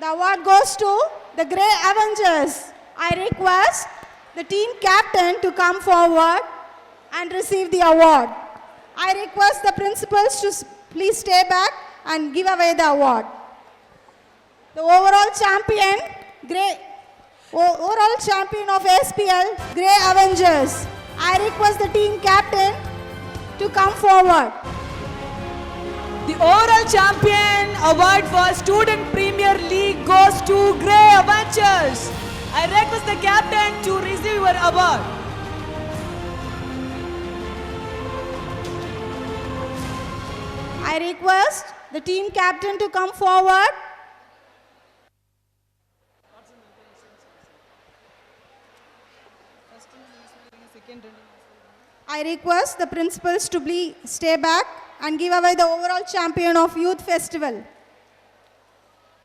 The award goes to the Grey Avengers. I request the team captain to come forward and receive the award. I request the principals to please stay back and give away the award. The overall champion of SPL, Grey Avengers. I request the team captain to come forward. The overall champion award for Student Premier League goes to Grey Avengers. I request the captain to receive your award. I request the team captain to come forward. I request the principals to stay back and give away the overall champion of Youth Festival.